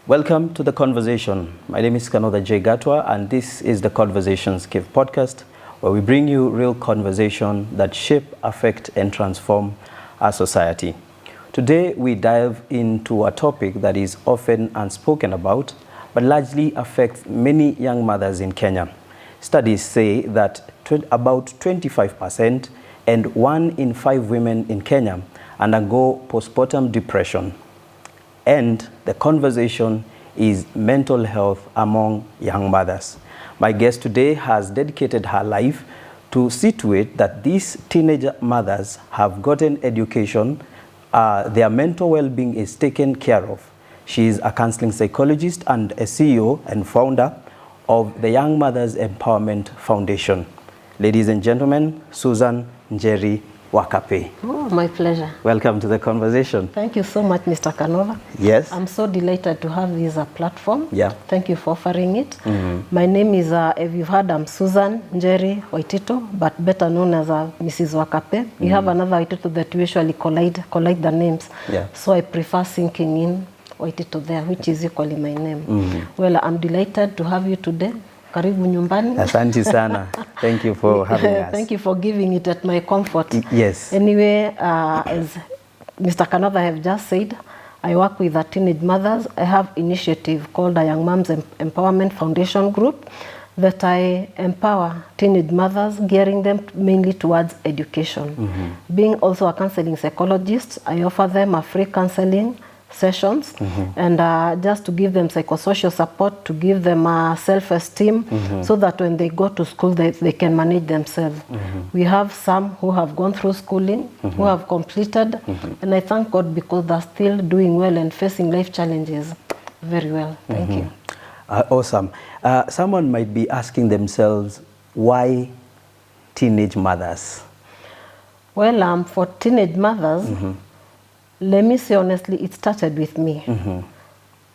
Welcome to The Conversation. My name is KANOTHA GATUA, and this is the Conversations Give podcast, where we bring you real conversation that shape, affect, and transform our society. Today, we dive into a topic that is often unspoken about, but largely affects many young mothers in Kenya. Studies say that about 25% and 1 in 5 women in Kenya undergo postpartum depression. And the conversation is mental health among young mothers. My guest today has dedicated her life to see to it that these teenage mothers have gotten education, their mental well-being is taken care of. She is a counseling psychologist and a CEO and founder of the Young Mothers Empowerment Foundation. Ladies and gentlemen, Susan Njeri Wakape. Oh, my pleasure. Welcome to The Conversation. Thank you so much, Mr. KANOTHA. Yes. I'm so delighted to have this platform. Yeah. Thank you for offering it. My name is, if you've heard, I'm Susan Njeri Waitito, but better known as Mrs. Wakape. We have another Waitito that usually collide the names. Yeah. So I prefer sinking in Waitito there, which is equally my name. Well, I'm delighted to have you today. Karibu nyumbani. Asante sana. Thank you for having us. Thank you for giving it at my comfort. Yes. Anyway, as Mr. KANOTHA have just said, I work with teenage mothers. I have initiative called the Young Moms Empowerment Foundation Group that I empower teenage mothers, gearing them mainly towards education. Being also a counseling psychologist, I offer them a free counseling sessions and just to give them psychosocial support, to give them self-esteem so that when they go to school they can manage themselves. We have some who have gone through schooling, who have completed, and I thank God because they're still doing well and facing life challenges very well. Thank you. Awesome. Someone might be asking themselves, why teenage mothers? Well, for teenage mothers, let me say honestly, it started with me.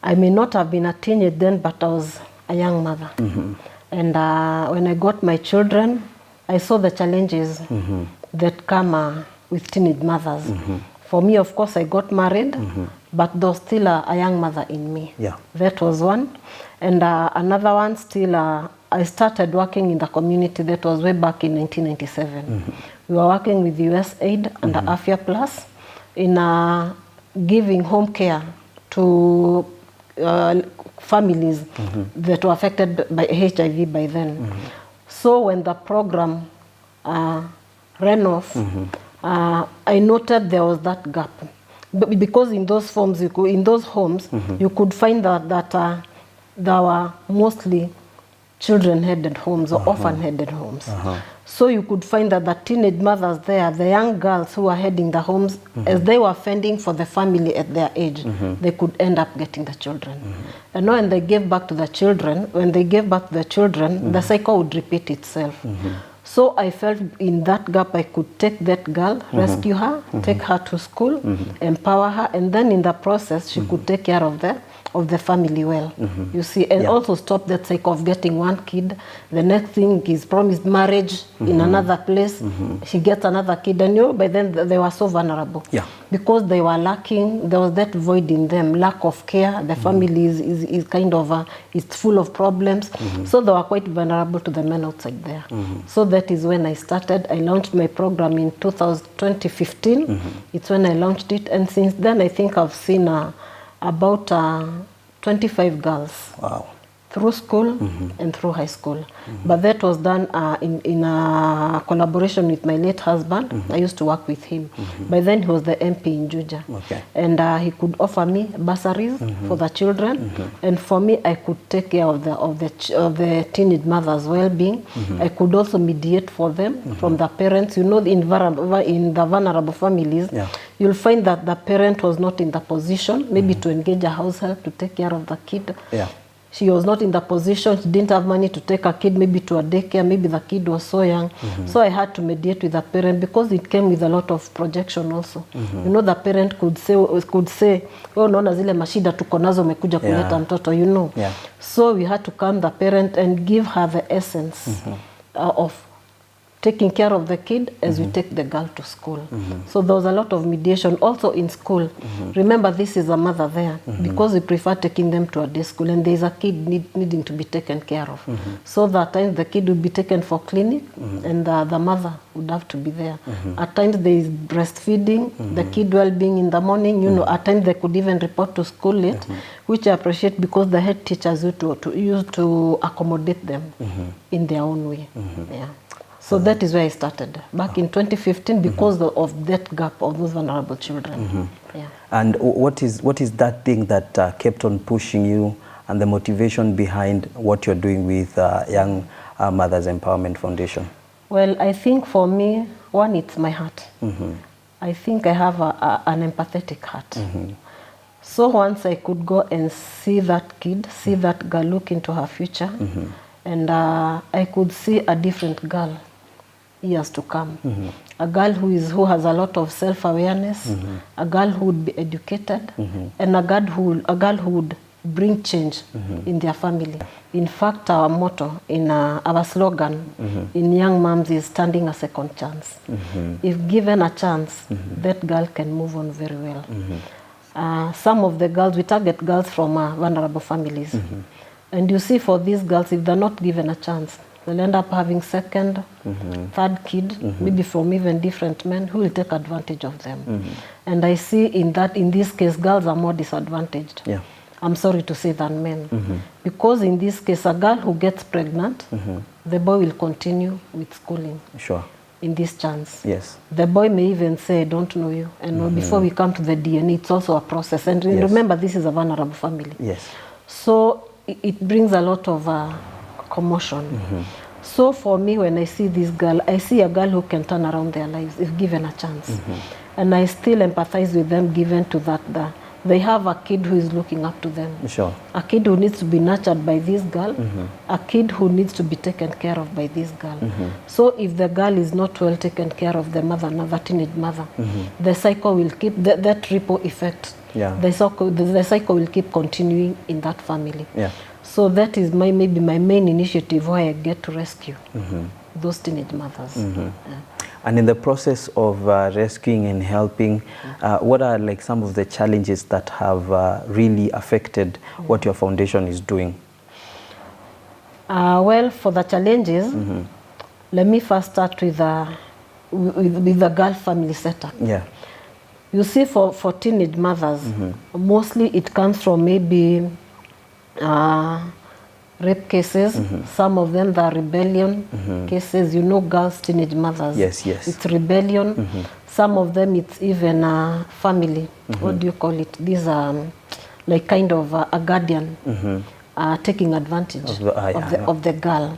I may not have been a teenager then, but I was a young mother. And when I got my children, I saw the challenges that come with teenage mothers. For me, of course, I got married, but there was still a young mother in me. Yeah. That was one. And another one, still, I started working in the community. That was way back in 1997. We were working with USAID and Afia Plus in giving home care to families that were affected by HIV by then. So when the program ran off, I noted there was that gap. Because in those homes, you could find that there were mostly children-headed homes or orphan-headed homes. So you could find that the teenage mothers there, the young girls who were heading the homes, as they were fending for the family at their age, they could end up getting the children. And when they gave back to the children, the cycle would repeat itself. So I felt in that gap I could take that girl, rescue her, take her to school, empower her, and then in the process she could take care of the family well, you see, and also stop that cycle of getting one kid. The next thing is promised marriage in another place. She gets another kid, and by then they were so vulnerable because they were lacking. There was that void in them, lack of care. The family is kind of it's full of problems, so they were quite vulnerable to the men outside there. So that is when I started. I launched my program in 2015. It's when I launched it, and since then I think I've seen about 25 girls through school and through high school. But that was done in a collaboration with my late husband. I used to work with him. By then he was the MP in Juja. And he could offer me bursaries for the children. And for me, I could take care of the teenage mothers' well-being. I could also mediate for them from the parents. You know, in the vulnerable families, you'll find that the parent was not in the position maybe to engage a house help to take care of the kid. She was not in the position, she didn't have money to take a kid maybe to a daycare, maybe the kid was so young. So I had to mediate with the parent because it came with a lot of projection also. You know, the parent could say, oh, naona zile mashida tuko nazo umekuja kuleta mtoto, you know. So we had to calm the parent and give her the essence of taking care of the kid as we take the girl to school. So there was a lot of mediation also in school. Remember, this is a mother there because we prefer taking them to a day school, and there is a kid needing to be taken care of. So that times the kid would be taken for clinic and the mother would have to be there. At times there is breastfeeding, the kid well-being in the morning, you know, at times they could even report to school late, which I appreciate because the head teachers used to accommodate them in their own way. Yeah. So that is where I started back in 2015 because of that gap of those vulnerable children. Yeah. And what is that thing that kept on pushing you and the motivation behind what you're doing with Young Mothers Empowerment Foundation? Well, I think for me, one, it's my heart. I think I have an empathetic heart. So once I could go and see that kid, see that girl look into her future, and I could see a different girl years to come. A girl who has a lot of self-awareness, a girl who would be educated, and a girl who would bring change in their family. In fact, our motto, in our slogan in Young Moms is standing a second chance. If given a chance, that girl can move on very well. Some of the girls, we target girls from vulnerable families. And you see, for these girls, if they're not given a chance, they'll end up having second, third kid, maybe from even different men who will take advantage of them. And I see in this case, girls are more disadvantaged. Yeah. I'm sorry to say, than men. Because in this case, a girl who gets pregnant, the boy will continue with schooling. Sure. In this chance. Yes. The boy may even say, I don't know you. And before we come to the DNA, it's also a process. And remember, this is a vulnerable family. Yes. So it brings a lot of commotion. So for me, when I see this girl, I see a girl who can turn around their lives if given a chance. And I still empathize with them given to that. They have a kid who is looking up to them. Sure. A kid who needs to be nurtured by this girl. A kid who needs to be taken care of by this girl. So if the girl is not well taken care of, the mother, another teenage mother, the cycle will keep, that ripple effect, the cycle will keep continuing in that family. Yeah. So that is maybe my main initiative where I get to rescue those teenage mothers. And in the process of rescuing and helping, what are like some of the challenges that have really affected what your foundation is doing? Well, for the challenges, let me first start with the girl family setup. Yeah. You see, for teenage mothers, mostly it comes from maybe rape cases. Some of them are rebellion cases. You know, girls, teenage mothers. Yes, yes. It's rebellion. Some of them it's even family. What do you call it? These are like kind of a guardian taking advantage of the girl.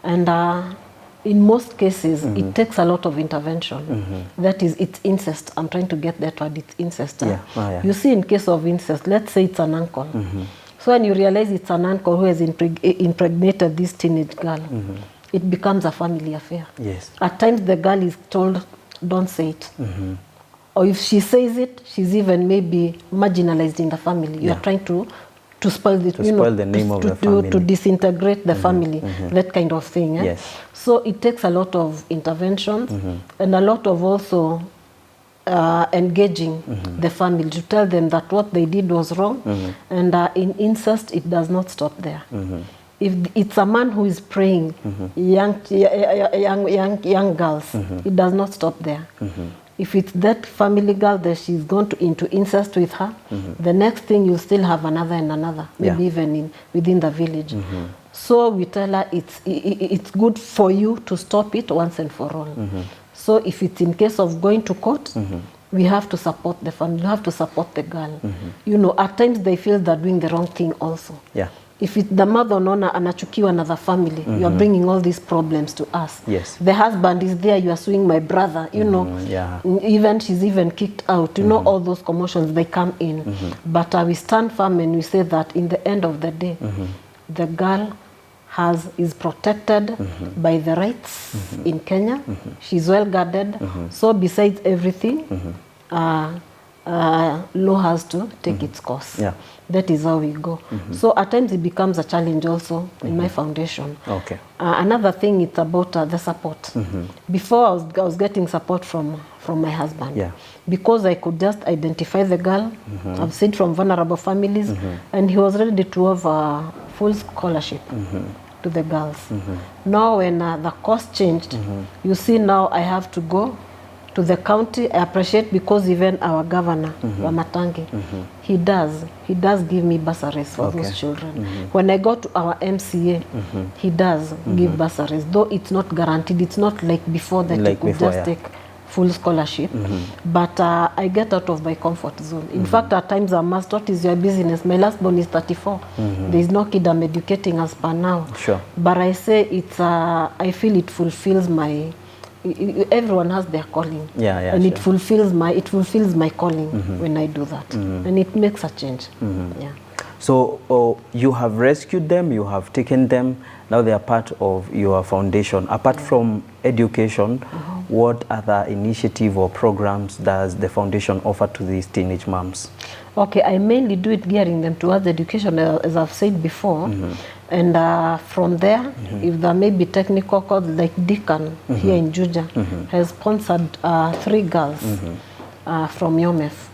And in most cases, it takes a lot of intervention. That is, it's incest. I'm trying to get that word. It's incest. You see, in case of incest, let's say it's an uncle. So when you realize it's an uncle who has impregnated this teenage girl, it becomes a family affair. Yes. At times the girl is told, don't say it. Or if she says it, she's even maybe marginalized in the family. You're trying to spoil it, spoil the name of the family. To disintegrate the family, that kind of thing. Yeah? Yes. So it takes a lot of interventions and a lot of also engaging the family to tell them that what they did was wrong, and in incest it does not stop there. If it's a man who is praying young girls, it does not stop there. If it's that family girl that she's gone into incest with her, the next thing you still have another and another, maybe even within the village. So we tell her it's good for you to stop it once and for all. So if it's in case of going to court, we have to support the family, we have to support the girl. You know, at times they feel they're doing the wrong thing also. Yeah. If it's the mother unaona anachukiwa another family, you are bringing all these problems to us. Yes. The husband is there, you are suing my brother, you know. Even she's even kicked out. You know, all those commotions, they come in. But we stand firm and we say that in the end of the day, the girl is protected by the rights in Kenya. She's well guarded. So besides everything, law has to take its course. Yeah. That is how we go. So at times it becomes a challenge also in my foundation. Okay. Another thing, it's about the support. Before I was getting support from my husband. Yeah. Because I could just identify the girl. I've seen from vulnerable families, and he was ready to have a full scholarship to the girls. Now when the cost changed, you see now I have to go to the county. I appreciate because even our governor, Wamatangi, he does give me bursaries for those children. When I go to our MCA, he does give bursaries, though it's not guaranteed. It's not like before that you could just take full scholarship. But I get out of my comfort zone. In fact, at times I'm asked, what is your business? My last born is 34. There is no kid I'm educating as per now. Sure. But I say it's, I feel it fulfills my, everyone has their calling. And it fulfills my calling when I do that. And it makes a change. Yeah. So you have rescued them, you have taken them, now they are part of your foundation. Apart from education, what other initiative or programs does the foundation offer to these teenage moms? Okay, I mainly do it gearing them towards education, as I've said before. And from there, if there may be technical courses, like Deacon here in Juja has sponsored 3 girls from YOMEF.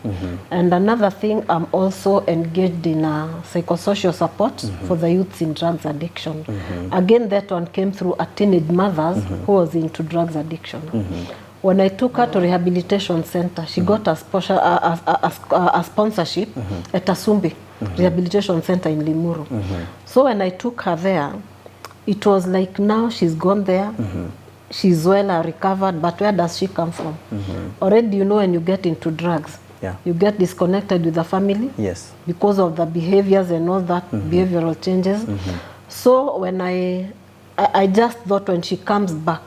And another thing, I'm also engaged in psychosocial support for the youths in drugs addiction. Again, that one came through a teenage mothers who was into drugs addiction. When I took her to rehabilitation center, she got a sponsorship at Asumbi Rehabilitation Center in Limuru. So when I took her there, it was like now she's gone there, she's well recovered, but where does she come from? Already, you know, when you get into drugs, you get disconnected with the family because of the behaviors and all that, behavioral changes. So when I just thought when she comes back,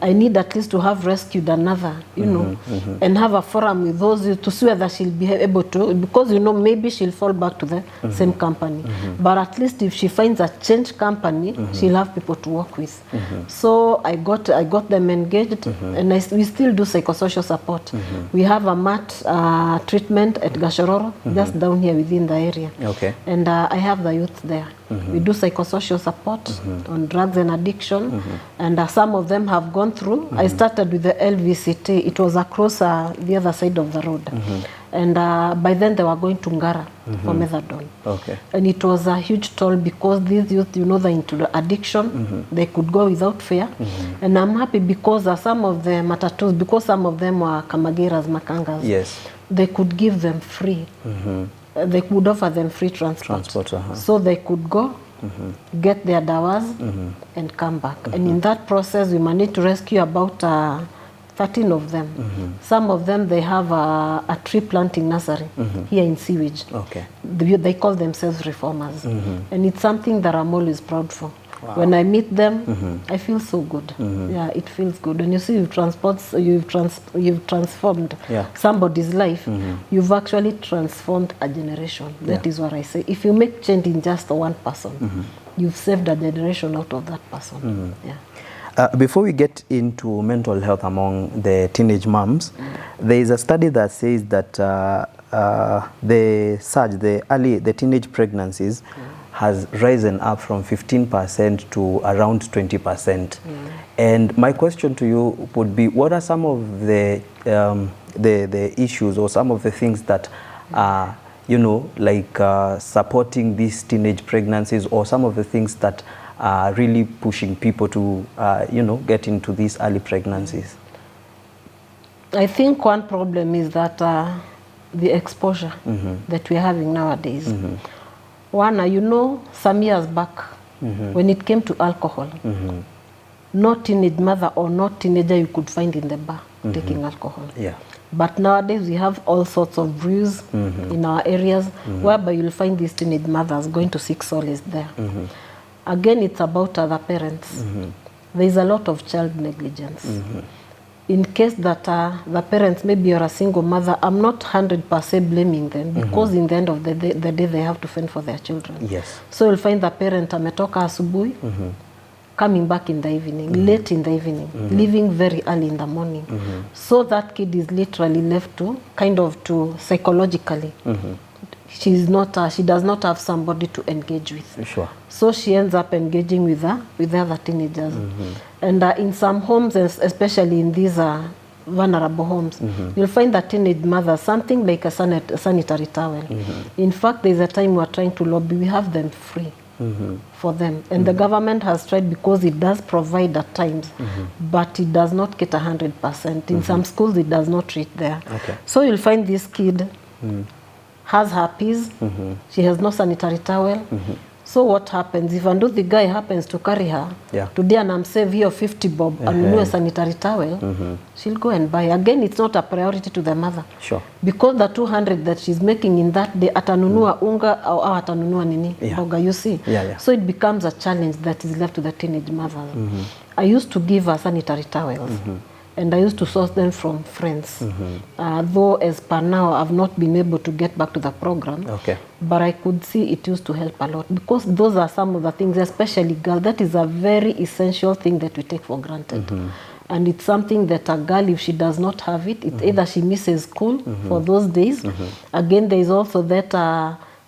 I need at least to have rescued another, you know, and have a forum with those to see whether she'll be able to, because, you know, maybe she'll fall back to the same company. But at least if she finds a change company, she'll have people to work with. So I got them engaged, and we still do psychosocial support. We have a mat treatment at Gashororo, just down here within the area. And I have the youth there. We do psychosocial support on drugs and addiction, and some of them have gone through. I started with the LVCT. It was across the other side of the road. And by then they were going to Ngara for methadone. And it was a huge toll because these youth, you know, they're into the addiction. They could go without fare. And I'm happy because some of the matatus, because some of them were kamageras, makangas, they could give them free. They could offer them free transport. So they could go, get their dawas, and come back. And in that process, we managed to rescue about 13 of them. Some of them, they have a tree planting nursery here in Sewage. They call themselves reformers. And it's something that I'm always proud for. When I meet them, I feel so good. Yeah, it feels good. And you see, you've transformed somebody's life. You've actually transformed a generation. That is what I say. If you make change in just one person, you've saved a generation out of that person. Before we get into mental health among the teenage moms, there is a study that says that the teenage pregnancies has risen up from 15% to around 20%. And my question to you would be, what are some of the issues or some of the things that are, you know, like supporting these teenage pregnancies, or some of the things that are really pushing people to, you know, get into these early pregnancies? I think one problem is that the exposure that we're having nowadays. One, you know, some years back, when it came to alcohol, no teenage mother or no teenager you could find in the bar taking alcohol. But nowadays we have all sorts of brews in our areas whereby you'll find these teenage mothers going to seek solace there. Again, it's about other parents. There's a lot of child negligence. In case that the parents, maybe you're a single mother, I'm not 100% blaming them, because in the end of the day they have to fend for their children. So you'll find the parent ametoka asubuhi, coming back in the evening, late in the evening, leaving very early in the morning. So that kid is literally left to to psychologically. She does not have somebody to engage with. Sure. So she ends up engaging with the other teenagers. And in some homes, especially in these vulnerable homes, you'll find that teenage mothers, something like a sanitary towel. In fact, there's a time we're trying to lobby, we have them free for them. And the government has tried, because it does provide at times, but it does not get 100%. In some schools, it does not reach there. Okay. So you'll find this kid has herpes, she has no sanitary towel. So what happens? If the guy happens to carry her, today and I'm save here 50 bob and a sanitary towel, she'll go and buy. Again, it's not a priority to the mother. Sure. Because the 200 that she's making in that day, atanunua unga au atanunua nini, boga, you see. So it becomes a challenge that is left to the teenage mothers. I used to give her sanitary towels. And I used to source them from friends. Though as per now, I've not been able to get back to the program. Okay. But I could see it used to help a lot. Because those are some of the things, especially girls, that is a very essential thing that we take for granted. And it's something that a girl, if she does not have it, it's either she misses school for those days. Again, there is also that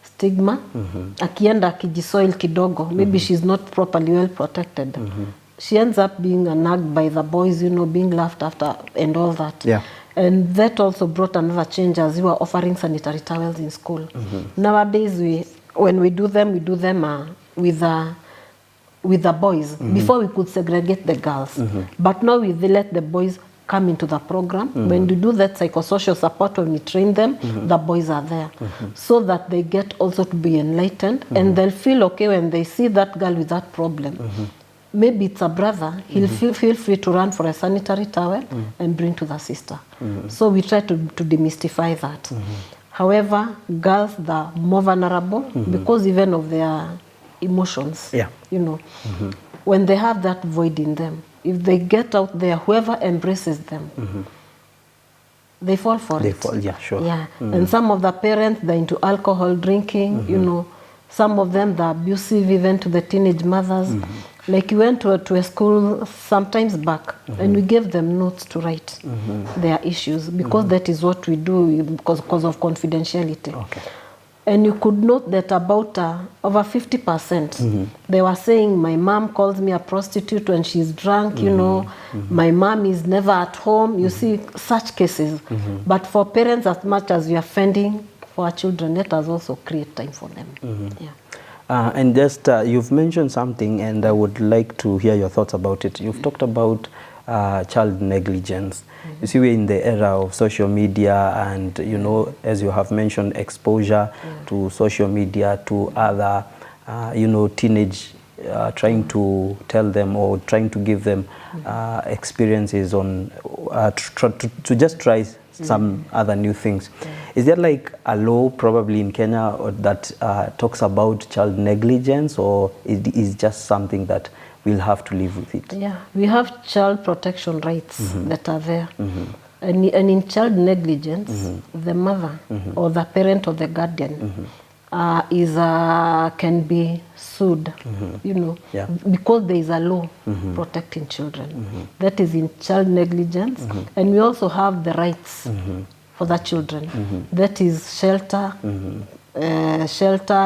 stigma. Akienda akijisoil kidogo, maybe she's not properly well protected. She ends up being nagged by the boys, being laughed after and all that. Yeah. And that also brought another change as we were offering sanitary towels in school. Nowadays, when we do them with the boys. Before we could segregate the girls. But now we let the boys come into the program. When we do that psychosocial support, when we train them, the boys are there. So that they get also to be enlightened and they'll feel okay when they see that girl with that problem. Maybe it's a brother, he'll feel free to run for a sanitary towel and bring to the sister. So we try to demystify that. However, girls, they're more vulnerable because even of their emotions, when they have that void in them, if they get out there, whoever embraces them, they fall for it. And some of the parents, they're into alcohol drinking, some of them, they're abusive even to the teenage mothers. Like we went to a school sometimes back and we gave them notes to write their issues because that is what we do because of confidentiality. And you could note that about over 50%, they were saying, my mom calls me a prostitute when she's drunk, my mom is never at home. You see such cases. But for parents, as much as we are fending for our children, let us also create time for them. And just, you've mentioned something and I would like to hear your thoughts about it. You've talked about child negligence. You see, we're in the era of social media and, as you have mentioned, exposure to social media, to other, teenage, trying to tell them or trying to give them experiences on, to just try some other new things. Is there like a law probably in Kenya that talks about child negligence, or is just something that we'll have to live with it? Yeah, we have child protection rights that are there. And in child negligence, the mother or the parent or the guardian can be sued, because there is a law protecting children. That is in child negligence. And we also have the rights for the children. That is shelter,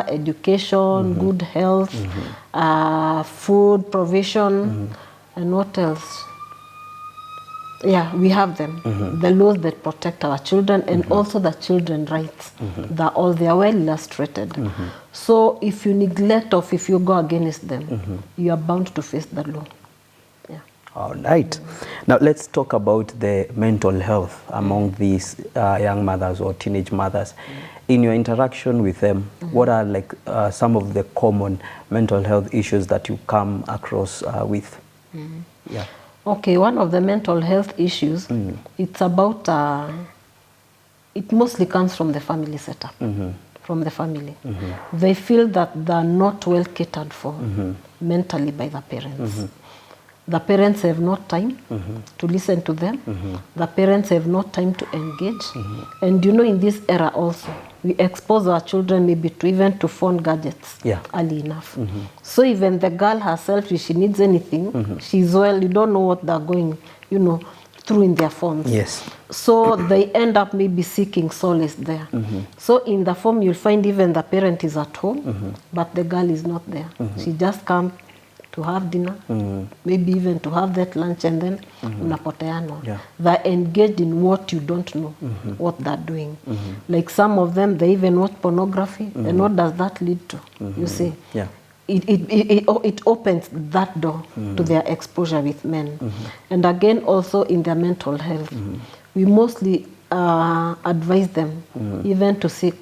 education, good health, food provision, and what else? Yeah, we have them. The laws that protect our children and also the children's rights. They are well illustrated. So if you neglect or if you go against them, you are bound to face the law. All right. Now let's talk about the mental health among these young mothers or teenage mothers. In your interaction with them, what are like some of the common mental health issues that you come across with? Okay, one of the mental health issues, it's about, it mostly comes from the family setup, from the family. They feel that they're not well catered for mentally by the parents. The parents have no time to listen to them. The parents have no time to engage. And in this era also, we expose our children maybe to even to phone gadgets early enough. So even the girl herself, if she needs anything, she's well, you don't know what they're going, you know, through in their phones. Yes. So they end up maybe seeking solace there. So in the form, you'll find even the parent is at home, but the girl is not there. She just comes to have dinner, maybe even to have that lunch, and then unapoteana. They're engaged in what you don't know, what they're doing. Like some of them, they even watch pornography, and what does that lead to? You see? It opens that door to their exposure with men. And again, also in their mental health. We mostly advise them even to seek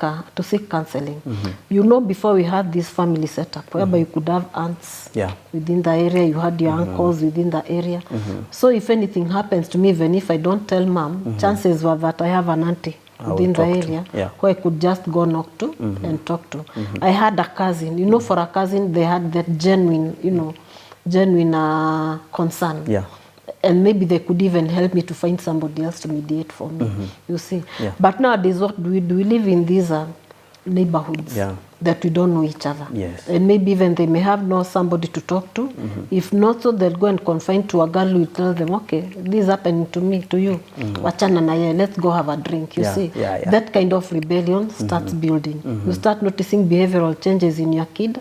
counseling. You know, before we had this family setup, whereby you could have aunts within the area, you had your uncles within the area. So if anything happens to me, even if I don't tell mom, chances were that I have an auntie within the area who I could just go knock to and talk to. I had a cousin, you know, for a cousin, they had that genuine, you know, genuine concern. And maybe they could even help me to find somebody else to mediate for me, you see. But nowadays, what do? We live in these neighborhoods that we don't know each other. And maybe even they may have no somebody to talk to. If not, so they'll go and confine to a girl who will tell them, okay, this is happening to me, to you. Wachana na ye, let's go have a drink, you see. That kind of rebellion starts building. You start noticing behavioral changes in your kid.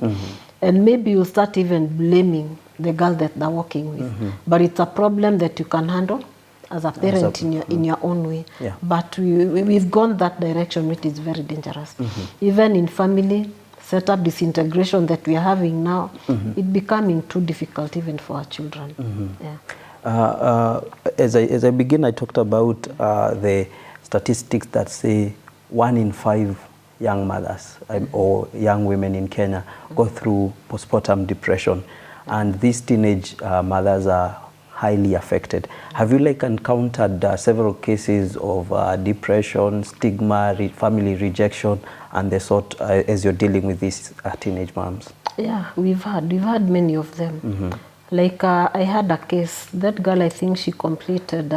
And maybe you start even blaming the girl that they're working with. But it's a problem that you can handle as a parent in your own way. But we've gone that direction, which is very dangerous. Even in family setup disintegration that we are having now, it's becoming too difficult even for our children. As I begin, I talked about the statistics that say 1 in 5 young mothers or young women in Kenya go through postpartum depression. And these teenage mothers are highly affected. Have you encountered several cases of depression, stigma, family rejection, and the sort as you're dealing with these teenage moms? Yeah, we've had many of them. Like I had a case. That girl, I think she completed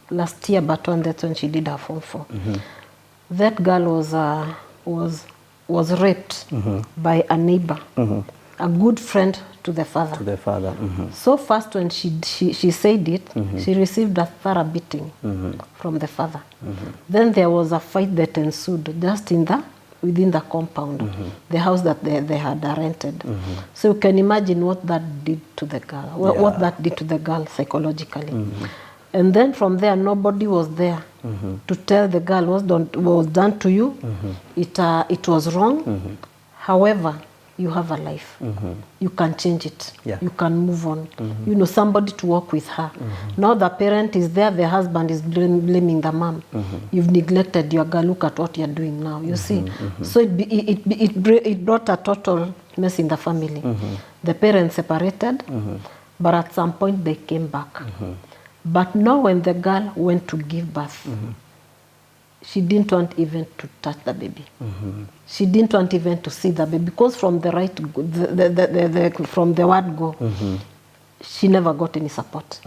last year, but that's when she did her Form 4. That girl was raped by a neighbor, a good friend to the father. So first when she said it, she received a thorough beating from the father. Then there was a fight that ensued just within the compound, the house that they had rented. So you can imagine what that did to the girl, what that did to the girl psychologically. And then from there, nobody was there to tell the girl what was done to you. It was wrong. However, you have a life. You can change it. You can move on. You know, somebody to work with her. Now the parent is there, the husband is blaming the mom. You've neglected your girl, look at what you're doing now, you see. So it brought a total mess in the family. The parents separated, but at some point they came back. But now when the girl went to give birth, she didn't want even to touch the baby. She didn't want even to see the baby, because from the from the word go, she never got any support.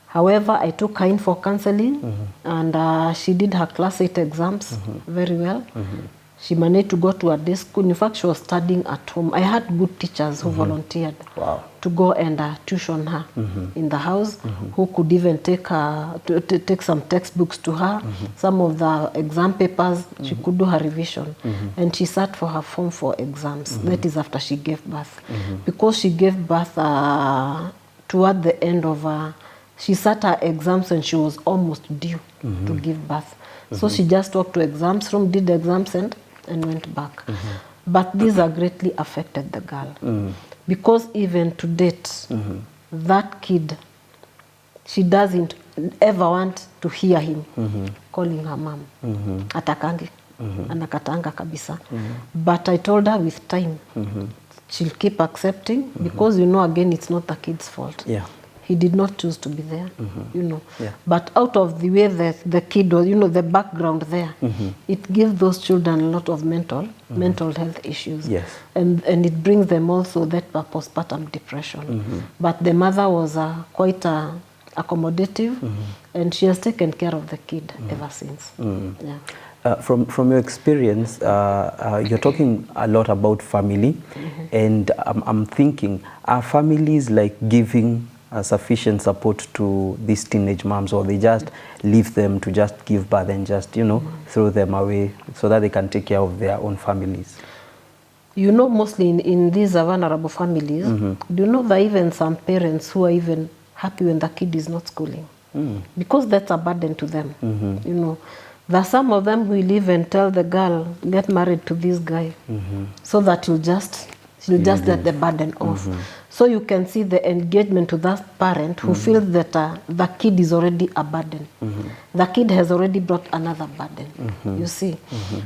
However, I took her in for counseling, and she did her class 8 exams very well. She managed to go to a day school. In fact, she was studying at home. I had good teachers who volunteered to go and tuition her in the house, who could even take some textbooks to her, some of the exam papers. She could do her revision. And she sat for her Form 4 exams. That is after she gave birth. Because she gave birth toward the end of she sat her exams and she was almost due to give birth. So she just walked to exams room, did the exams and went back. But these are greatly affected the girl. Because even to date, that kid, she doesn't ever want to hear him calling her mom. Atakangi. Anakatanga kabisa. But I told her with time, she'll keep accepting, because, you know, again, it's not the kid's fault. He did not choose to be there, you know. But out of the way that the kid was, you know, the background there, it gives those children a lot of mental health issues. And it brings them also that postpartum depression. But the mother was quite accommodative, and she has taken care of the kid ever since. From your experience, you're talking a lot about family, and I'm thinking, are families like giving sufficient support to these teenage moms, or they just leave them to just give birth and just, you know, throw them away so that they can take care of their own families? You know, mostly in these vulnerable families, do you know there are even some parents who are even happy when the kid is not schooling? Because that's a burden to them, you know. There are some of them who will even tell the girl, get married to this guy, so that she'll just let the burden off. So you can see the engagement to that parent who feels that the kid is already a burden. The kid has already brought another burden, you see.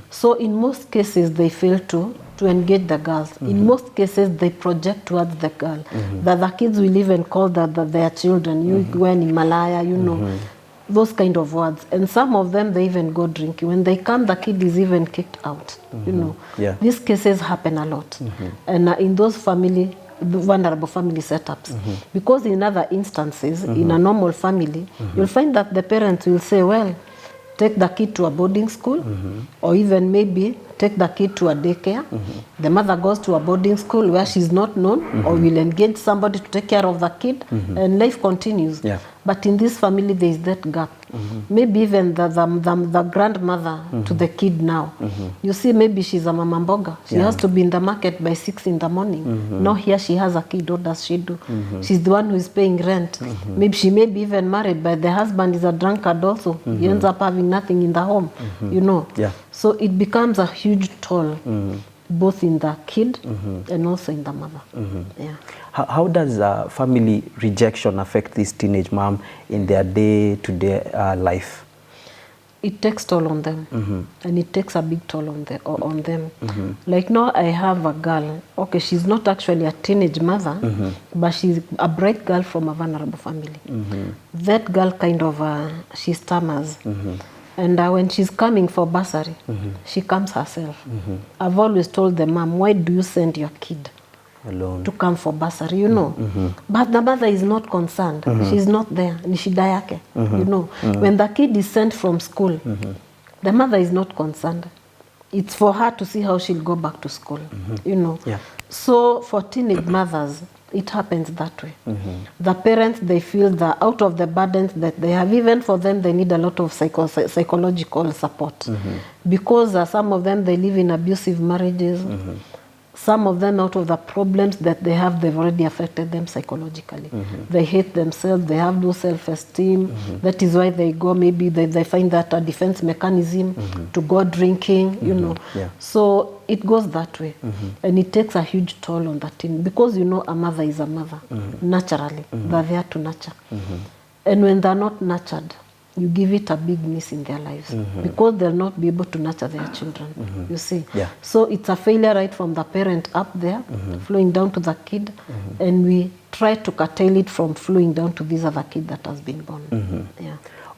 So in most cases, they fail to engage the girls. In most cases, they project towards the girl. That the kids will even call that their children, you went in Malaya, you know, those kind of words. And some of them, they even go drinking. When they come, the kid is even kicked out, you know. These cases happen a lot. And in those vulnerable family setups. Because in other instances, in a normal family, you'll find that the parents will say, well, take the kid to a boarding school, or even maybe take the kid to a daycare. The mother goes to a boarding school where she's not known, or will engage somebody to take care of the kid, and life continues. But in this family, there is that gap. Maybe even the grandmother to the kid now. You see, maybe she's a mama mboga. She has to be in the market by 6 in the morning. Now here she has a kid. What does she do? She's the one who is paying rent. Maybe she may be even married, but the husband is a drunkard also. He ends up having nothing in the home, you know. So it becomes a huge toll, both in the kid and also in the mother. How does family rejection affect this teenage mom in their day-to-day life? It takes toll on them, and it takes a big toll on them. Like now I have a girl, okay, she's not actually a teenage mother, but she's a bright girl from a vulnerable family. That girl kind of, she stammers. And when she's coming for bursary, she comes herself. I've always told the mom, why do you send your kid alone to come for bursary, you know? But the mother is not concerned. She's not there. Ni shida yake, you know? When the kid is sent from school, the mother is not concerned. It's for her to see how she'll go back to school, you know? So for teenage mothers, it happens that way. The parents, they feel that out of the burdens that they have, even for them, they need a lot of psychological support. Because some of them, they live in abusive marriages. Some of them, out of the problems that they have, they've already affected them psychologically. They hate themselves, they have low self-esteem. That is why they go, maybe they find that a defense mechanism to go drinking, you know. So it goes that way. And it takes a huge toll on the teen. Because, you know, a mother is a mother, naturally. They're there to nurture. And when they're not nurtured, you give it a big miss in their lives, because they'll not be able to nurture their children, you see. So it's a failure right from the parent up there, flowing down to the kid, and we try to curtail it from flowing down to this other kid that has been born.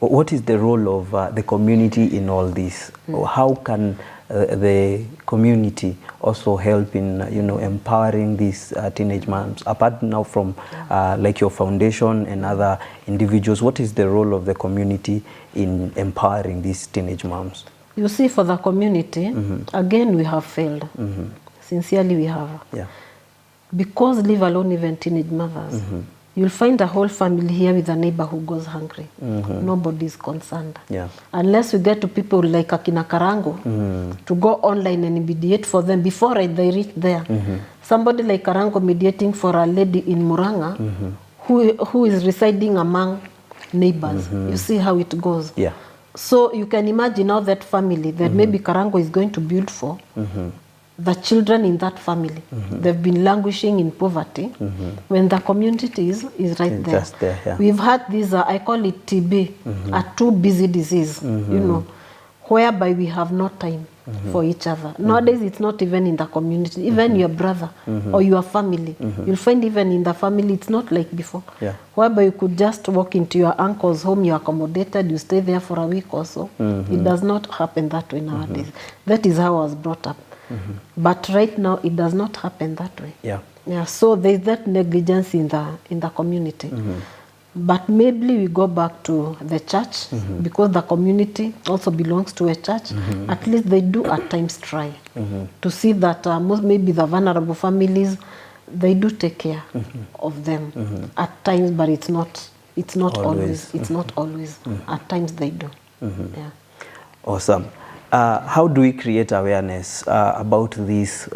What is the role of the community in all this? How can the community also help in, you know, empowering these teenage moms? Apart now from like your foundation and other individuals, what is the role of the community in empowering these teenage moms? You see, for the community, again, we have failed. Sincerely, we have. Because leave alone even teenage mothers, you'll find a whole family here with a neighbor who goes hungry. Nobody is concerned. Unless we get to people like Akina Karango to go online and mediate for them before they reach there. Somebody like Karango mediating for a lady in Muranga who is residing among neighbors. You see how it goes. So you can imagine now that family that maybe Karango is going to build for, the children in that family, they've been languishing in poverty, when the community is right there. Just there, We've had this, I call it TB, a too busy disease, you know, whereby we have no time for each other. Nowadays, it's not even in the community, even your brother or your family. You'll find even in the family, it's not like before, whereby you could just walk into your uncle's home, you're accommodated, you stay there for a week or so. It does not happen that way nowadays. That is how I was brought up. But right now, it does not happen that way. So there's that negligence in the community. But maybe we go back to the church because the community also belongs to a church. At least they do at times try to see that most maybe the vulnerable families, they do take care of them at times, but it's not always. It's not always. At times they do. Yeah. Awesome. How do we create awareness about this,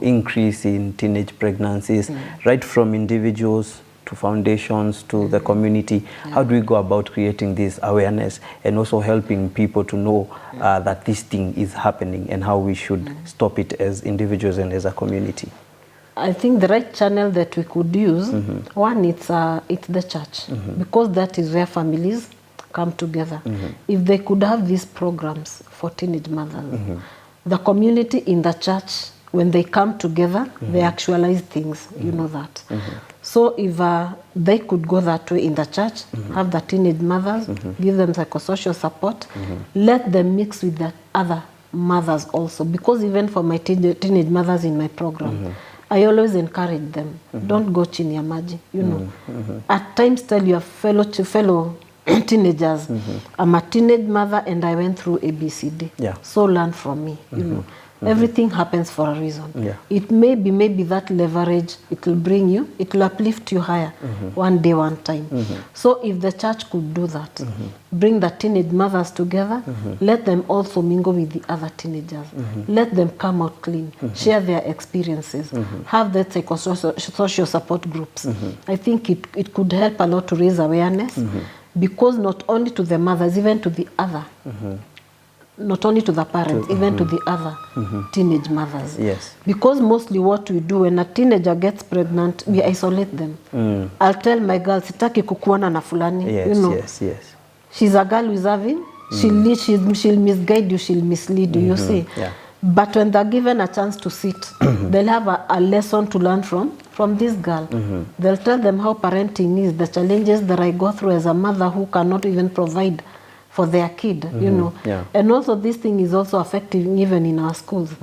increase in teenage pregnancies, right from individuals to foundations to the community? How do we go about creating this awareness and also helping people to know that this thing is happening and how we should stop it as individuals and as a community? I think the right channel that we could use, one, it's the church, because that is where families come together. If they could have these programs for teenage mothers, the community in the church, when they come together, they actualize things, you know that. So if they could go that way in the church, have the teenage mothers, give them psychosocial support, let them mix with the other mothers also, because even for my teenage mothers in my program, I always encourage them, don't go chini ya maji, you know. At times tell your fellow teenagers, I'm a teenage mother and I went through ABCD. So learn from me, you know. Everything happens for a reason. It may be maybe that leverage, it will bring you, it will uplift you higher one day, one time. So if the church could do that, bring the teenage mothers together, let them also mingle with the other teenagers. Let them come out clean, share their experiences, have that psychosocial support groups. I think it could help a lot to raise awareness, because not only to the mothers, even to the other, not only to the parents, even to the other teenage mothers. Because mostly what we do when a teenager gets pregnant, we isolate them. I'll tell my girl, sitaki kukuona na fulani. You know, she's a girl who's having, she'll misguide you, she'll mislead you, you see. But when they're given a chance to sit, they'll have a lesson to learn from this girl. They'll tell them how parenting is, the challenges that I go through as a mother who cannot even provide for their kid, you know. And also this thing is also affecting even in our schools.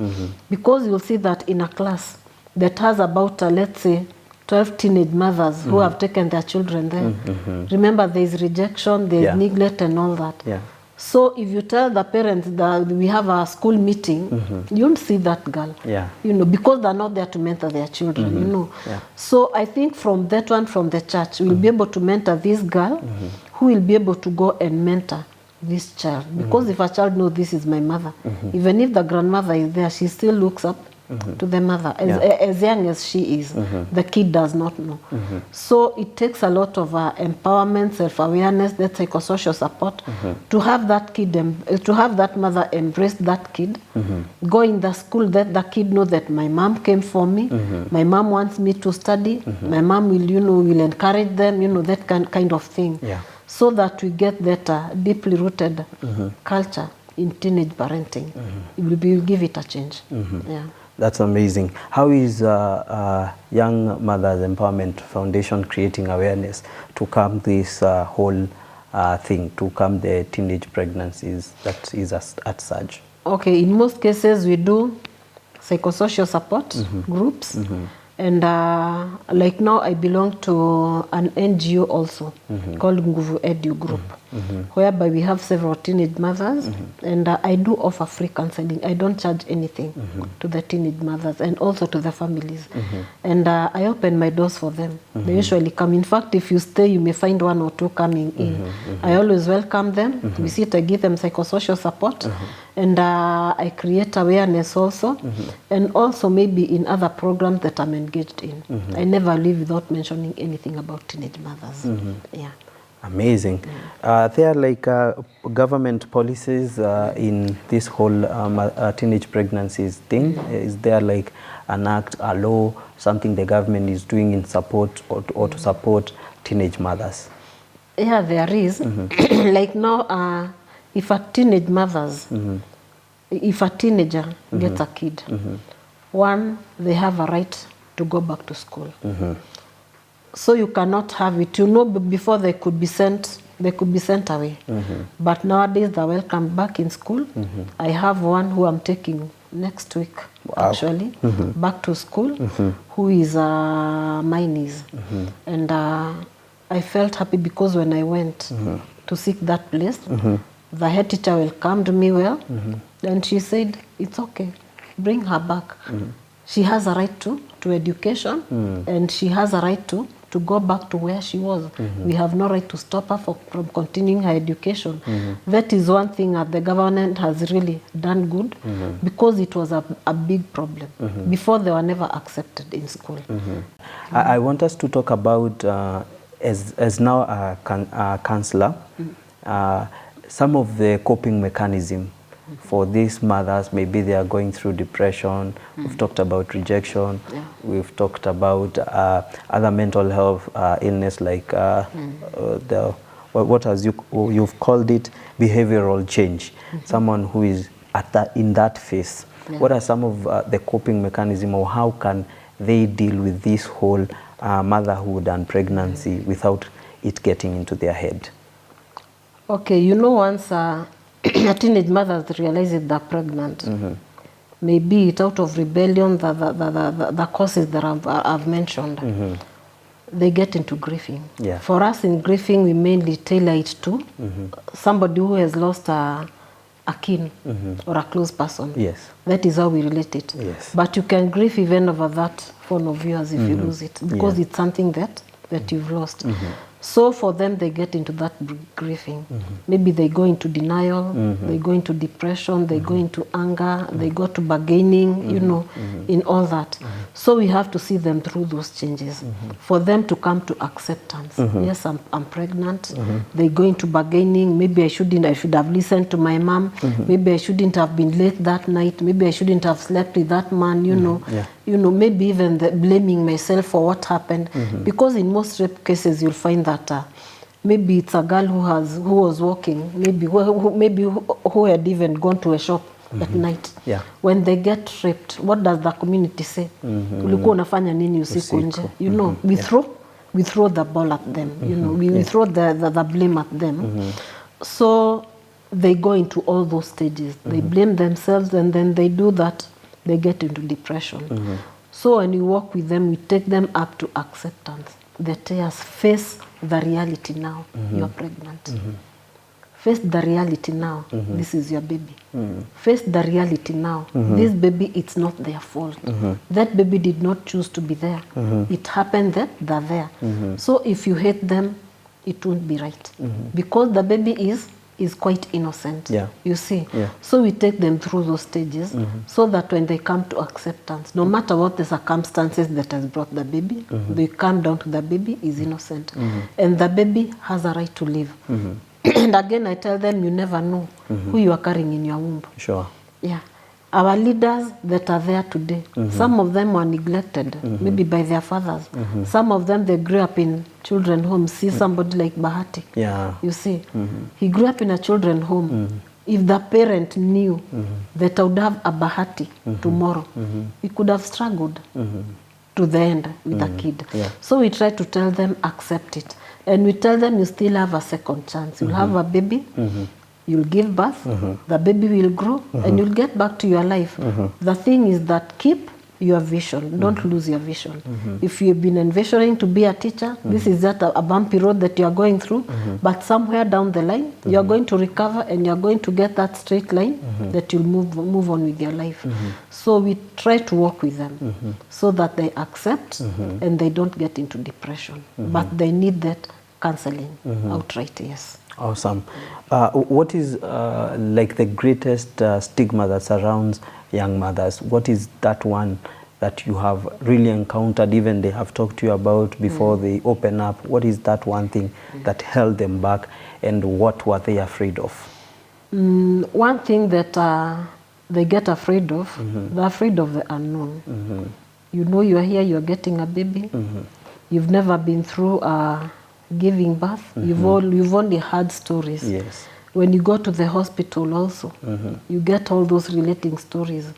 Because you'll see that in a class that has about, let's say, 12 teenage mothers who have taken their children there. Remember, there's rejection, there's neglect and all that. So if you tell the parents that we have a school meeting, you won't see that girl, you know, because they're not there to mentor their children, you know. So I think from that one, from the church, we'll be able to mentor this girl who will be able to go and mentor this child. Because if a child knows this is my mother, even if the grandmother is there, she still looks up to the mother, as young as she is. The kid does not know. So it takes a lot of empowerment, self-awareness, that psychosocial support to have that kid, to have that mother embrace that kid, go in the school, that the kid know that my mom came for me, my mom wants me to study, my mom will, you know, will encourage them, you know, that kind of thing. So that we get that deeply rooted culture in teenage parenting. We'll give it a change. That's amazing. How is Young Mothers Empowerment Foundation creating awareness to calm this whole thing, to calm the teenage pregnancies that is at surge? Okay, in most cases we do psychosocial support groups. And like now I belong to an NGO also called Nguvu Edu Group, whereby we have several teenage mothers, and I do offer free counseling. I don't charge anything to the teenage mothers and also to the families. And I open my doors for them. They usually come. In fact, if you stay, you may find one or two coming in. I always welcome them. We sit, I give them psychosocial support, and I create awareness also, and also maybe in other programs that I'm engaged in. I never leave without mentioning anything about teenage mothers. Amazing. There are like government policies in this whole teenage pregnancies thing. Is there like an act, a law, something the government is doing in support or to support teenage mothers? Yeah, there is. Like now, if a teenage mothers, if a teenager gets a kid, one, they have a right to go back to school. So you cannot have it. You know, before they could be sent away. But nowadays they're welcome back in school. I have one who I'm taking next week, actually, back to school, who is my niece. And I felt happy because when I went to seek that place, the head teacher welcomed me well, and she said, it's okay, bring her back. She has a right to education, and she has a right to go back to where she was. We have no right to stop her from continuing her education. That is one thing that the government has really done good, because it was a big problem. Before, they were never accepted in school. I want us to talk about, as now a counselor, some of the coping mechanism for these mothers. Maybe they are going through depression. We've talked about rejection. We've talked about other mental health illness, like what has you've called it behavioral change. Someone who is in that phase. What are some of the coping mechanism, or how can they deal with this whole motherhood and pregnancy without it getting into their head? Okay, you know, once a teenage mothers realize that they're pregnant, maybe it's out of rebellion, the causes that I've mentioned, they get into grieving. For us in grieving, we mainly tailor it to somebody who has lost a kin or a close person. That is how we relate it. But you can grieve even over that phone of yours if you lose it, because it's something that you've lost. So for them, they get into that grieving. Maybe they go into denial, they go into depression, they go into anger, they go to bargaining, you know, in all that. So we have to see them through those changes for them to come to acceptance. Yes, I'm pregnant. They go into bargaining. Maybe I should have listened to my mom. Maybe I shouldn't have been late that night. Maybe I shouldn't have slept with that man, you know. You know, maybe even blaming myself for what happened. Because in most rape cases, you'll find that maybe it's a girl who was walking, maybe who had even gone to a shop at night. When they get raped, what does the community say? Ulikuwa unafanya nini usiku nje? You know, we throw the ball at them. You know, we throw the blame at them. So they go into all those stages. They blame themselves, and then they do that. They get into depression. So when we work with them, we take them up to acceptance. They tell us, face the reality now. You're pregnant. Face the reality now. This is your baby. Face the reality now. This baby, it's not their fault. That baby did not choose to be there. It happened that they're there. So if you hate them, it won't be right. Because the baby is quite innocent, you see. So we take them through those stages so that when they come to acceptance, no matter what the circumstances that has brought the baby, they come down to the baby is innocent. And the baby has a right to live. And again, I tell them, you never know who you are carrying in your womb. Our leaders that are there today, some of them were neglected, maybe by their fathers. Some of them, they grew up in children homes. See somebody like Bahati. You see, he grew up in a children home. If the parent knew that I would have a Bahati tomorrow, he could have struggled to the end with the kid. So we try to tell them, accept it. And we tell them, you still have a second chance. You'll have a baby. You'll give birth, the baby will grow, and you'll get back to your life. The thing is that keep your vision. Don't lose your vision. If you've been envisioning to be a teacher, this is just a bumpy road that you are going through, but somewhere down the line, you are going to recover, and you are going to get that straight line that you'll move on with your life. So we try to work with them so that they accept and they don't get into depression. But they need that counseling outright, yes. Awesome. What is like the greatest stigma that surrounds young mothers? What is that one that you have really encountered, even they have talked to you about before they open up? What is that one thing that held them back, and what were they afraid of? One thing that they get afraid of, they're afraid of the unknown. You know, you're here, you're getting a baby. You've never been through giving birth. You've only heard stories. When you go to the hospital also, you get all those relating stories.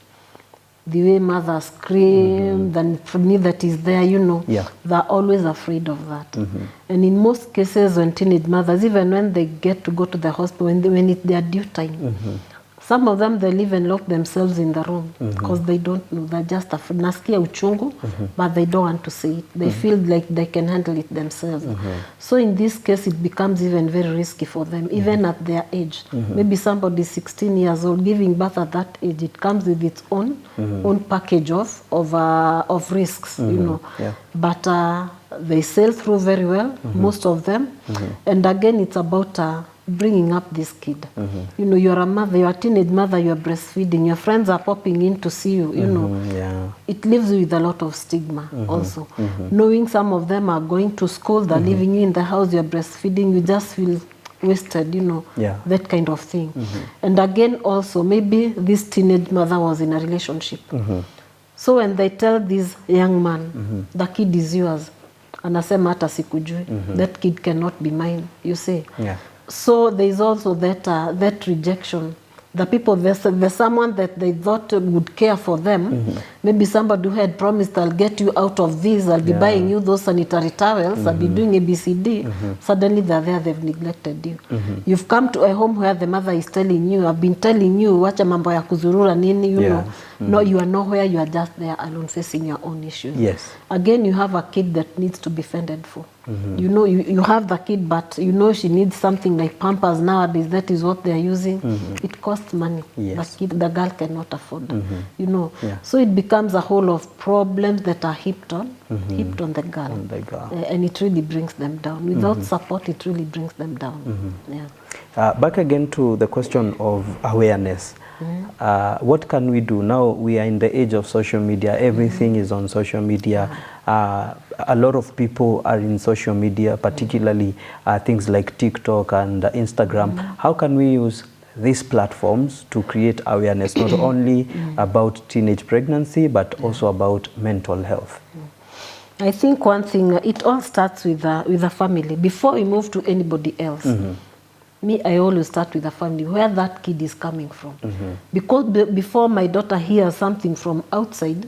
The way mothers scream, the need that is there, you know, they're always afraid of that. And in most cases, when teenage mothers, even when they get to go to the hospital, when it's their due time, Some of them, they'll even lock themselves in the room because they don't know. They're just afraid. Nasikia uchungu, but they don't want to say it. They feel like they can handle it themselves. So in this case, it becomes even very risky for them, even at their age. Maybe somebody is 16 years old, giving birth at that age, it comes with its own package of risks, you know. Yeah. But they sail through very well, most of them. And again, it's about bringing up this kid. You know, you're a mother, you're a teenage mother, you're breastfeeding, your friends are popping in to see you, you know. Yeah. It leaves you with a lot of stigma also. Knowing some of them are going to school, they're leaving you in the house, you're breastfeeding, you just feel wasted, you know, that kind of thing. And again, also, maybe this teenage mother was in a relationship. So when they tell this young man, the kid is yours, anasema hata sikujui, that kid cannot be mine, you say. Yeah. So there is also that rejection. The people, there's someone that they thought would care for them. Maybe somebody who had promised, I'll get you out of this, I'll be buying you those sanitary towels, I'll be doing ABCD. Suddenly they're there, they've neglected you. You've come to a home where the mother is telling you, I've been telling you, wacha mambo ya kuzurura nini, you know. No, you are nowhere, you are just there alone facing your own issues. Yes. Again, you have a kid that needs to be fended for. You know, you have the kid, but you know she needs something like Pampers nowadays. That is what they're using. It costs money. Yes. The girl cannot afford. You know, so it becomes a whole of problems that are heaped on the girl. And it really brings them down. Without support, it really brings them down. Yeah. Back again to the question of awareness. What can we do? Now we are in the age of social media. Everything is on social media. A lot of people are in social media, particularly things like TikTok and Instagram. How can we use these platforms to create awareness, not only about teenage pregnancy, but also about mental health? I think one thing, it all starts with the family. Before we move to anybody else, me, I always start with the family, where that kid is coming from. Because before my daughter hears something from outside,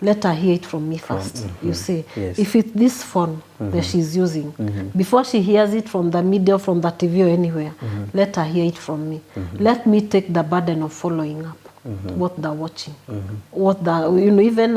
let her hear it from me first, you see. Yes. If it's this phone that she's using, before she hears it from the media, from the TV or anywhere, let her hear it from me. Let me take the burden of following up what they're watching, what the, you know, even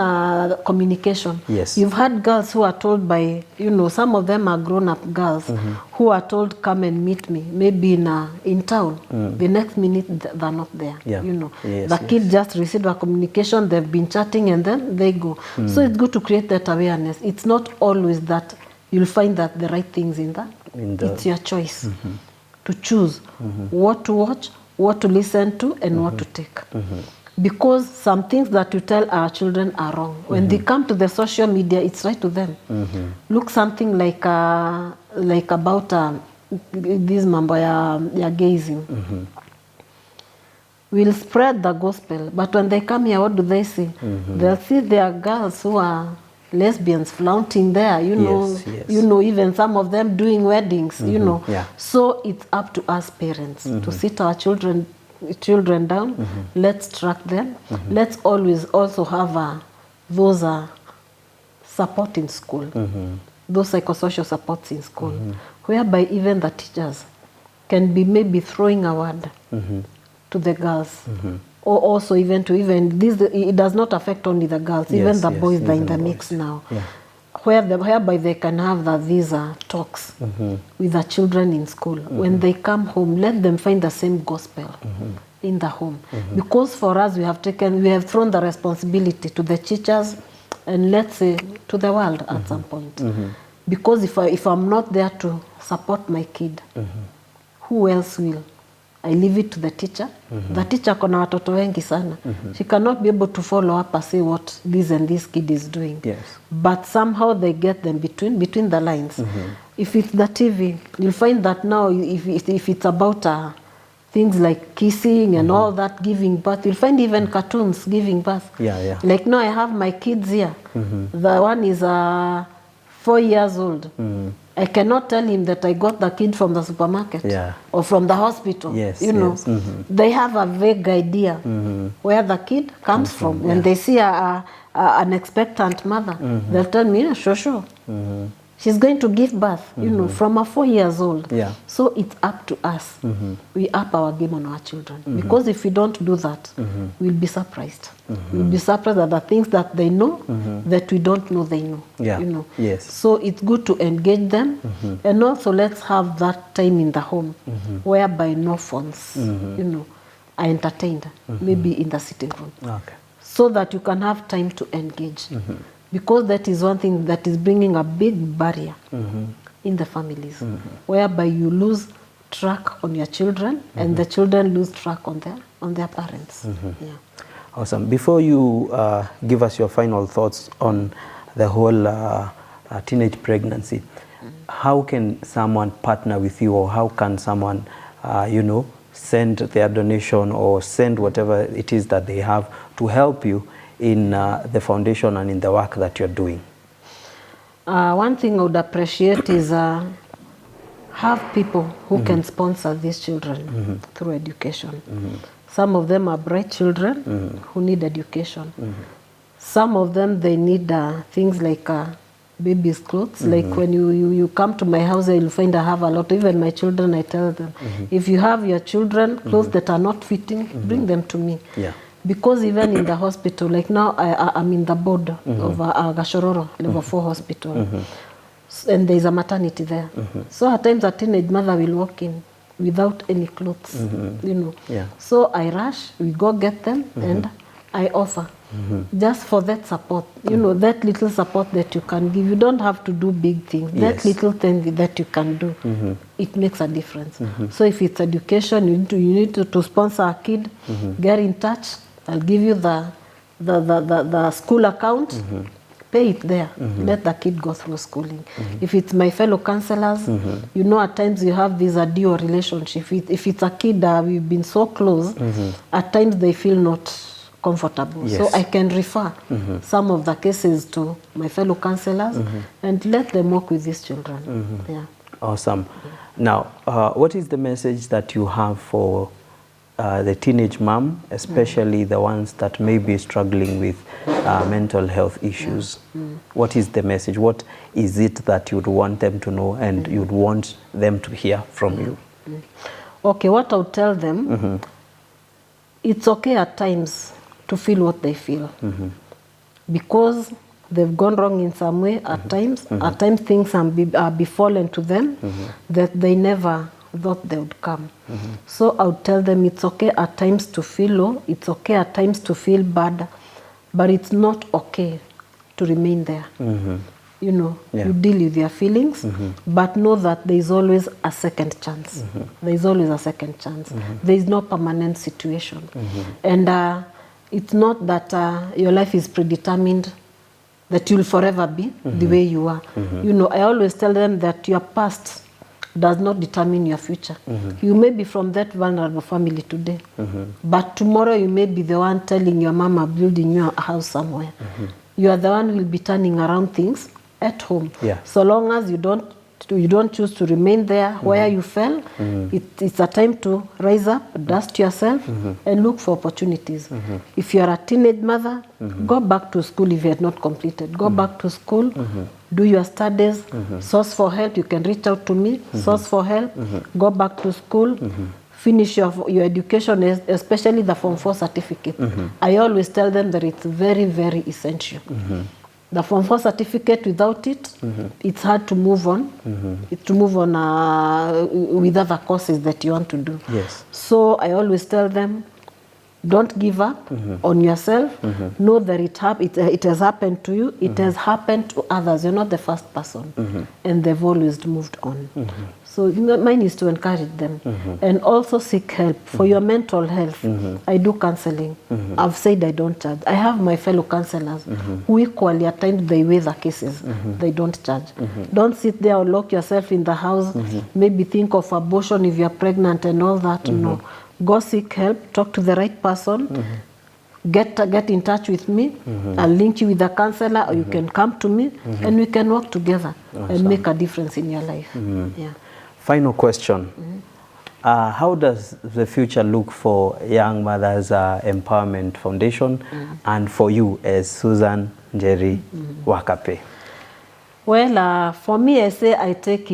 communication. Yes. You've had girls who are told by, you know, some of them are grown-up girls who are told, come and meet me, maybe in town. The next minute, they're not there, you know. The kid just received a communication, they've been chatting, and then they go. So it's good to create that awareness. It's not always that you'll find that the right things in that. It's your choice to choose what to watch, what to listen to, and what to take. Because some things that you tell our children are wrong. When they come to the social media, it's right to them. Look, something like about this mambo ya gazing. We'll spread the gospel, but when they come here, what do they see? They'll see there are girls who are lesbians flaunting there, you know, you know, even some of them doing weddings, you know. So it's up to us parents to sit our children down. Let's track them. Let's always also have those support in school, those psychosocial supports in school, whereby even the teachers can be maybe throwing a word to the girls. Or also even this, it does not affect only the girls, even the boys are in the mix now. Whereby they can have these talks with the children in school. When they come home, let them find the same gospel in the home. Because for us, we have thrown the responsibility to the teachers and, let's say, to the world at some point. Because if I'm not there to support my kid, who else will? I leave it to the teacher. The teacher kona watoto wengi sana. She cannot be able to follow up and say what this and this kid is doing. But somehow they get them between the lines. If it's the TV, you'll find that now if it's about things like kissing and all that, giving birth, you'll find even cartoons giving birth. Like now I have my kids here. The one is 4 years old. I cannot tell him that I got the kid from the supermarket or from the hospital. You know, they have a vague idea where the kid comes from. When they see an expectant mother, they'll tell me, sure. she's going to give birth, you know, from a 4 years old. Yeah. So it's up to us. We up our game on our children. Because if we don't do that, we'll be surprised. We'll be surprised at the things that they know that we don't know they know. Yeah. You know. Yes. So it's good to engage them. And also let's have that time in the home whereby no phones, you know, are entertained, maybe in the sitting room. Okay. So that you can have time to engage. Because that is one thing that is bringing a big barrier in the families, whereby you lose track on your children and the children lose track on their parents. Yeah. Awesome. Before you give us your final thoughts on the whole teenage pregnancy, how can someone partner with you, or how can someone, you know, send their donation or send whatever it is that they have to help you in the foundation and in the work that you're doing? One thing I would appreciate is have people who can sponsor these children through education. Some of them are bright children who need education. Some of them, they need things like baby's clothes. Like when you come to my house, you'll find I have a lot. Even my children, I tell them, if you have your children clothes that are not fitting, bring them to me. Yeah. Because even in the hospital, like now I'm in the board of Gashororo level 4 hospital, and there's a maternity there. So at times a teenage mother will walk in without any clothes, you know. Yeah. So I rush, we go get them, and I offer. Just for that support, you know, that little support that you can give. You don't have to do big things. That little thing that you can do, it makes a difference. So if it's education, you need to sponsor a kid, get in touch. I'll give you the school account, pay it there, let the kid go through schooling. If it's my fellow counselors, you know, at times you have this dual relationship. If it's a kid we've been so close, at times they feel not comfortable. Yes. So I can refer some of the cases to my fellow counselors and let them work with these children. Yeah. Awesome. Now, what is the message that you have for the teenage mom, especially the ones that may be struggling with mental health issues? What is the message? What is it that you'd want them to know and you'd want them to hear from you? Okay, what I would tell them, it's okay at times to feel what they feel. Because they've gone wrong in some way at times things are befallen to them that they never thought they would come. So I would tell them it's okay at times to feel low, it's okay at times to feel bad, but it's not okay to remain there. You know, you deal with their feelings, but know that there is always a second chance. There is always a second chance. There is no permanent situation. And it's not that your life is predetermined, that you'll forever be the way you are. You know, I always tell them that your past does not determine your future. You may be from that vulnerable family today, but tomorrow you may be the one telling your mama building you a house somewhere. You are the one who will be turning around things at home. So long as you don't choose to remain there where you fell, it's a time to rise up, dust yourself, and look for opportunities. If you are a teenage mother, go back to school if you had not completed. Go back to school, do your studies, source for help. You can reach out to me, source for help, go back to school, finish your education, especially the Form 4 certificate. I always tell them that it's very, very essential. The Form 4 certificate, without it, it's hard to move on. To move on with other courses that you want to do. So I always tell them, don't give up on yourself. Know that it has happened to you. It has happened to others. You're not the first person. And they've always moved on. So mine is to encourage them. And also seek help for your mental health. I do counseling. I've said I don't charge. I have my fellow counselors who equally at times they weigh the cases. They don't charge. Don't sit there or lock yourself in the house. Maybe think of abortion if you're pregnant and all that. No. Go seek help. Talk to the right person. Get in touch with me. I'll link you with a counselor, or you can come to me and we can work together and make a difference in your life. Yeah. Final question. How does the future look for Young Mothers Empowerment Foundation and for you as Susan Njeri Wakape? Well, for me, I say I take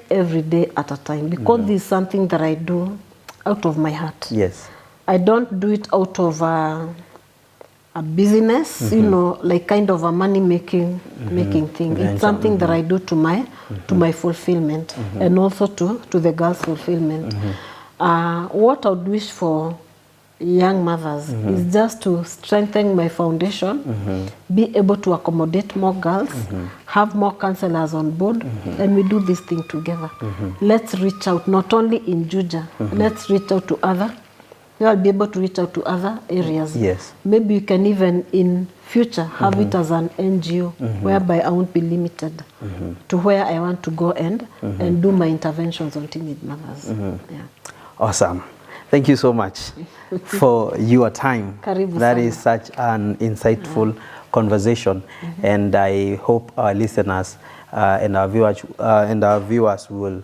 every day at a time, because this is something that I do out of my heart. Yes. I don't do it out of a business, you know, like kind of a money making thing. It's something that I do to my fulfillment, and also to the girls' fulfillment. What I would wish for young mothers is just to strengthen my foundation, be able to accommodate more girls, have more counselors on board, and we do this thing together. Let's reach out, not only in Juja, let's reach out to other. You'll be able to reach out to other areas. Yes. Maybe you can even in future have it as an NGO, whereby I won't be limited to where I want to go and do my interventions on teenage mothers. Yeah. Awesome. Thank you so much for your time. Karibu That sana. is such an insightful conversation, and I hope our listeners and our viewers will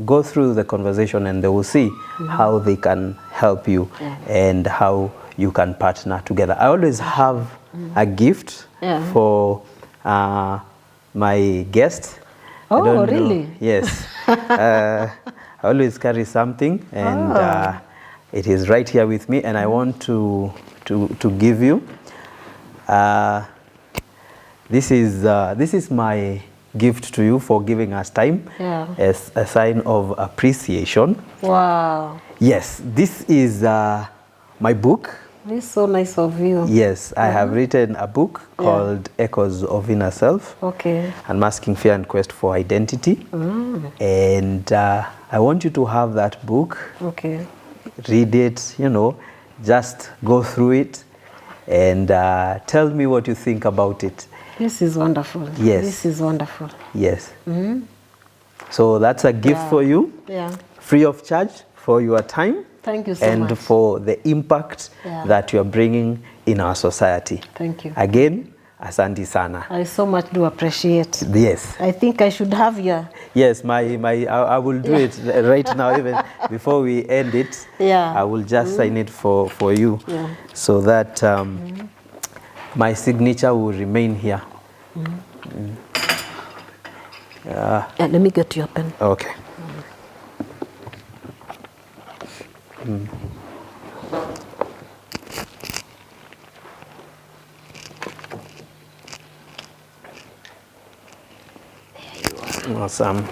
go through the conversation, and they will see how they can help you and how you can partner together. I always have a gift for my guest. I Oh, don't know. really? Yes. I always carry something, and it is right here with me, and I want to give you. This is my gift to you for giving us time as a sign of appreciation. Wow. Yes, this is my book. This is so nice of you. Yes, I have written a book called Echoes of Inner Self. Okay. Unmasking Fear and Quest for Identity. And I want you to have that book. Okay. Read it, you know, just go through it and tell me what you think about it. This is wonderful. Yes. This is wonderful. Yes. So that's a gift for you, free of charge, for your time. Thank you so and much. for the impact that you are bringing in our society. Thank you. Again, asante sana. I so much do appreciate. Yes. I think I should have your... Yes, I will do it right now, even before we end it. I will just sign it for you, so that my signature will remain here. Let me get your pen. Okay. Awesome.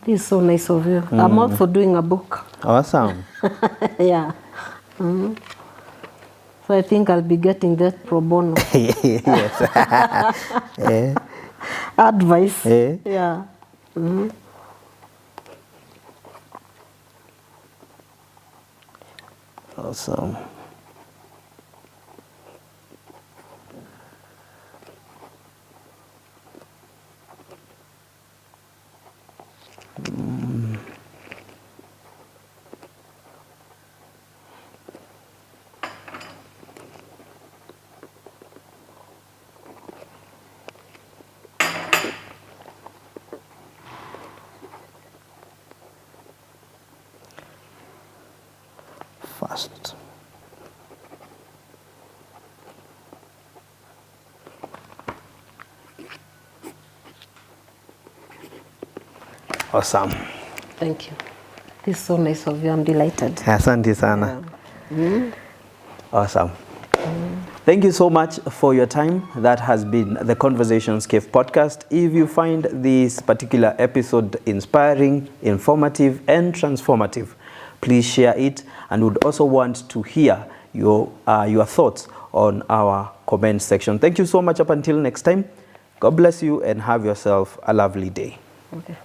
This is so nice of you. I'm also doing a book. Awesome. Yeah. So I think I'll be getting that pro bono. Yes. Advice. Yeah. Awesome. Fast. Awesome. Thank you. This is so nice of you. I'm delighted. Asante sana. Awesome. Thank you so much for your time. That has been the Conversations Cave podcast. If you find this particular episode inspiring, informative, and transformative, please share it, and would also want to hear your thoughts on our comment section. Thank you so much. Up until next time, God bless you and have yourself a lovely day. Okay.